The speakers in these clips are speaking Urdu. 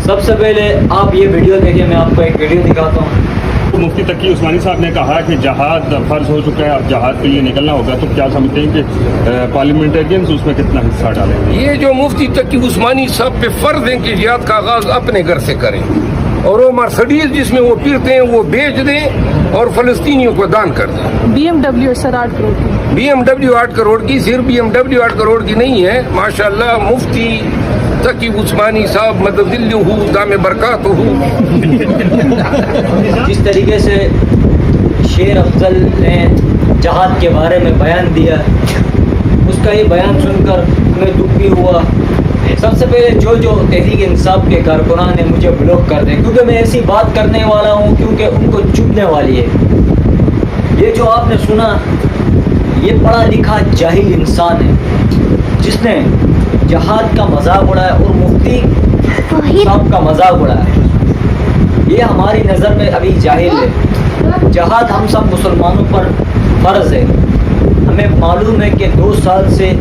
سب سے پہلے آپ یہ ویڈیو دیکھیں، میں آپ کو ایک ویڈیو دکھاتا ہوں. مفتی تقی عثمانی صاحب نے کہا کہ جہاد فرض ہو چکا ہے، اب جہاد کے لیے نکلنا ہوگا، تو کیا سمجھتے ہیں کہ پارلیمنٹرینز اس میں کتنا حصہ ڈالیں گے؟ یہ جو مفتی تقی عثمانی صاحب پہ فرض ہے کہ جہاد کا آغاز اپنے گھر سے کریں، اور وہ مرسڈیز جس میں وہ پھرتے ہیں وہ بیچ دیں اور فلسطینیوں کو دان کر دیں. BMW سر 8 کروڑ کی. BMW 8 کروڑ کی، صرف BMW 8 کروڑ کی نہیں ہے. ماشاءاللہ مفتی تقی عثمانی صاحب مدد ہو دام برکات ہو. جس طریقے سے شیر افضل نے جہاد کے بارے میں بیان دیا، اس کا یہ بیان سن کر ہمیں دکھ بھی ہوا. سب سے پہلے جو تحریک انصاف کے کارکنان نے مجھے بلاک کر دیں، کیونکہ میں ایسی بات کرنے والا ہوں کیونکہ ان کو چبھنے والی ہے. یہ جو آپ نے سنا، یہ پڑھا لکھا جاہل انسان ہے جس نے جہاد کا مذاق اڑایا اور مفتی صاحب کا مذاق اڑایا. یہ ہماری نظر میں ابھی جاہل ہے. جہاد ہم سب مسلمانوں پر فرض ہے. ہمیں معلوم ہے کہ 2 سال سے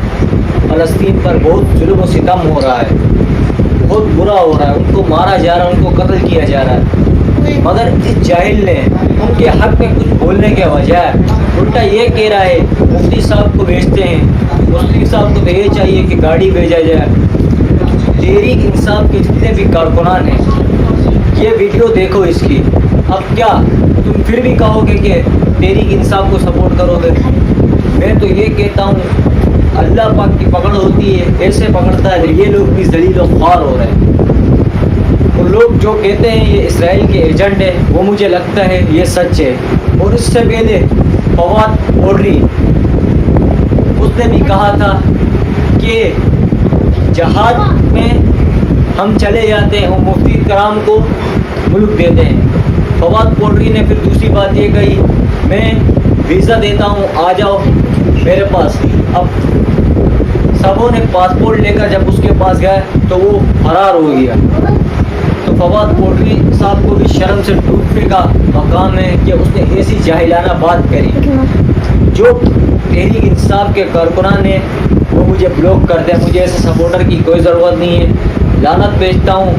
فلسطین پر بہت ظلم و ستم ہو رہا ہے، بہت برا ہو رہا ہے. ان کو مارا جا رہا ہے، ان کو قتل کیا جا رہا ہے. مگر اس جاہل نے ان کے حق میں کچھ بولنے کے بجائے الٹا یہ کہہ رہا ہے مفتی صاحب کو بھیجتے ہیں، مفتی صاحب کو تو یہ چاہیے کہ گاڑی بھیجا جائے. تحریک انصاف کے جتنے بھی کارکنان ہیں، یہ ویڈیو دیکھو اس کی. اب کیا تم پھر بھی کہو گے کہ تحریک انصاف کو سپورٹ کرو گے؟ میں تو یہ کہتا ہوں اللہ پاک کی پکڑ ہوتی ہے، ایسے پکڑتا ہے. یہ لوگ بھی ذلیل و خوار ہو رہے ہیں. اور لوگ جو کہتے ہیں یہ اسرائیل کے ایجنٹ ہے، وہ مجھے لگتا ہے یہ سچ ہے. اور اس سے پہلے فواد پوڈری، اس نے بھی کہا تھا کہ جہاد میں ہم چلے جاتے ہیں اور مفتی کرام کو ملک دیتے ہیں. فواد پوڈری نے پھر دوسری بات یہ کہی، میں ویزا دیتا ہوں، آ جاؤ میرے پاس. اب سبوں نے پاسپورٹ لے کر جب اس کے پاس گیا تو وہ فرار ہو گیا. تو فواد پوڈری صاحب کو بھی شرم سے ٹوٹنے کا مقام ہے کہ اس نے ایسی جاہلانہ بات کری. جو تحریک انصاف کے کارکنان ہیں وہ مجھے بلاک کرتے ہیں. مجھے ایسے سپورٹر کی کوئی ضرورت نہیں ہے. لعنت بھیجتا ہوں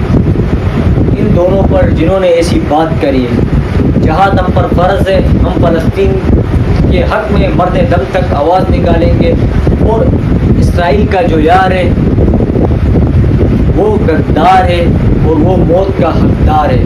ان دونوں پر جنہوں نے ایسی بات کری ہے. جہاد ہم پر فرض ہے. ہم فلسطین کے حق میں مرد دم تک آواز نکالیں گے. اور اسرائیل کا جو یار ہے وہ غدار ہے اور وہ موت کا حقدار ہے.